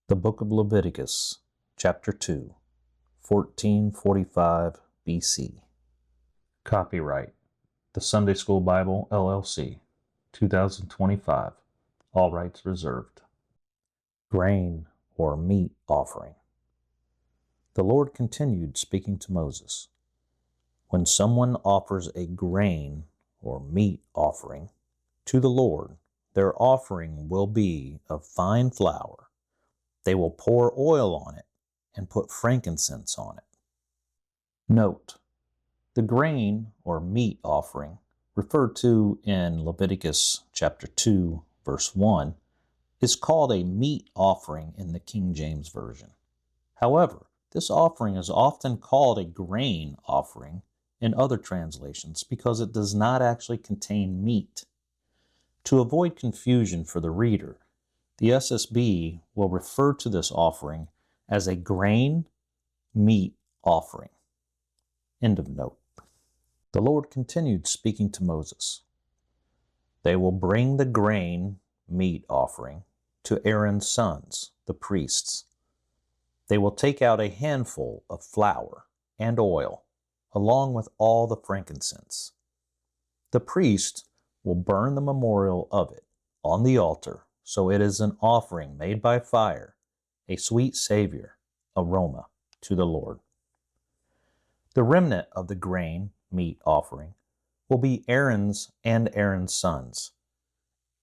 The Book of Leviticus, Chapter 2, 1445 BC. Copyright, The Sunday School Bible, LLC, 2025. All rights reserved. Grain or meat offering. The Lord continued speaking to Moses. When someone offers a grain or meat offering to the Lord, their offering will be of fine flour. They will pour oil on it and put frankincense on it. Note, the grain or meat offering referred to in Leviticus chapter 2, verse 1 is called a meat offering in the King James Version. However, this offering is often called a grain offering in other translations because it does not actually contain meat. To avoid confusion for the reader, the SSB will refer to this offering as a grain meat offering. End of note. The Lord continued speaking to Moses. They will bring the grain meat offering to Aaron's sons, the priests. They will take out a handful of flour and oil, along with all the frankincense. The priest will burn the memorial of it on the altar, so it is an offering made by fire, a sweet Savior, aroma to the Lord. The remnant of the grain meat offering will be Aaron's and Aaron's sons.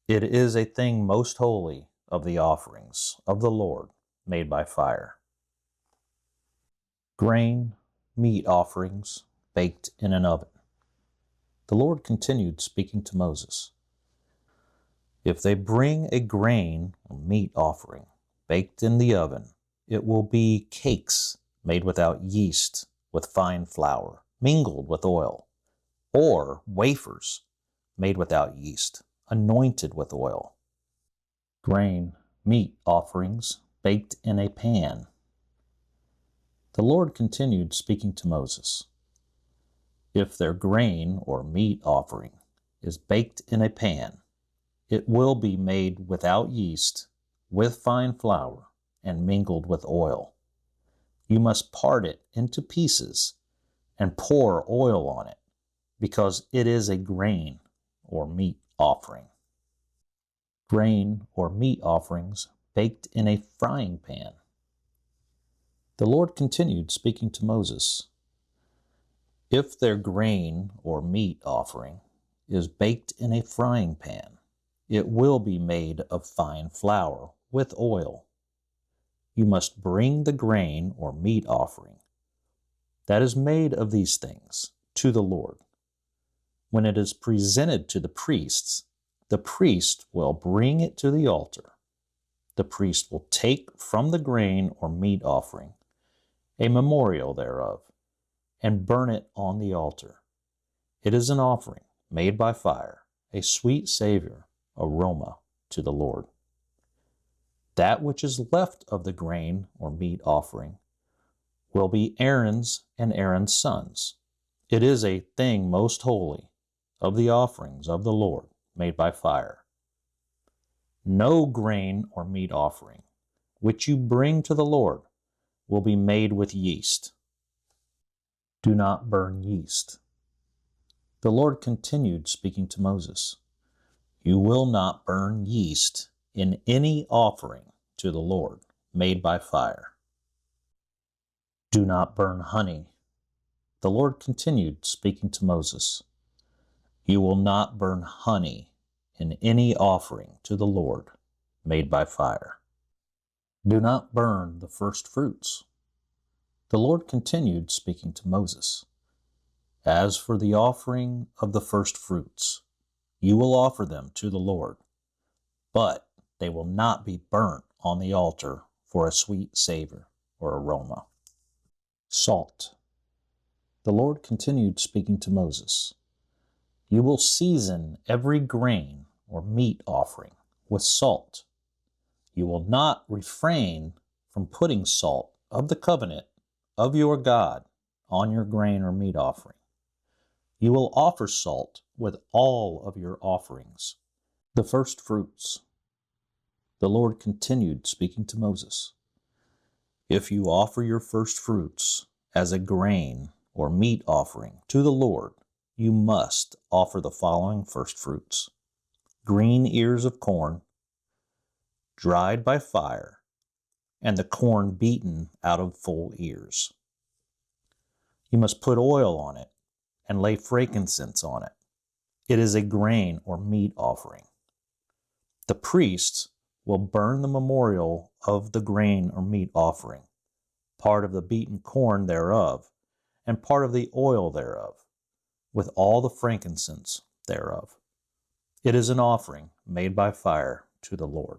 It is a thing most holy of the offerings of the Lord made by fire. Grain meat offerings baked in an oven. The Lord continued speaking to Moses. If they bring a grain or meat offering baked in the oven, it will be cakes made without yeast with fine flour, mingled with oil, or wafers made without yeast, anointed with oil. Grain meat offerings baked in a pan. The Lord continued speaking to Moses. If their grain or meat offering is baked in a pan, it will be made without yeast, with fine flour, and mingled with oil. You must part it into pieces and pour oil on it, because it is a grain or meat offering. Grain or meat offerings baked in a frying pan. The Lord continued speaking to Moses. If their grain or meat offering is baked in a frying pan, it will be made of fine flour with oil. You must bring the grain or meat offering that is made of these things to the Lord. When it is presented to the priests, the priest will bring it to the altar. The priest will take from the grain or meat offering a memorial thereof and burn it on the altar. It is an offering made by fire, a sweet Savior, aroma to the Lord. That which is left of the grain or meat offering will be Aaron's and Aaron's sons. It is a thing most holy of the offerings of the Lord made by fire. No grain or meat offering which you bring to the Lord will be made with yeast. Do not burn yeast. The Lord continued speaking to Moses. You will not burn yeast in any offering to the Lord made by fire. Do not burn honey. The Lord continued speaking to Moses. You will not burn honey in any offering to the Lord made by fire. Do not burn the first fruits. The Lord continued speaking to Moses. As for the offering of the first fruits, you will offer them to the Lord, but they will not be burnt on the altar for a sweet savor or aroma. Salt. The Lord continued speaking to Moses. You will season every grain or meat offering with salt. You will not refrain from putting salt of the covenant of your God on your grain or meat offering. You will offer salt with all of your offerings. The first fruits. The Lord continued speaking to Moses. If you offer your first fruits as a grain or meat offering to the Lord, you must offer the following first fruits: green ears of corn, dried by fire, and the corn beaten out of full ears. You must put oil on it and lay frankincense on it. It is a grain or meat offering. The priests will burn the memorial of the grain or meat offering, part of the beaten corn thereof, and part of the oil thereof, with all the frankincense thereof. It is an offering made by fire to the Lord.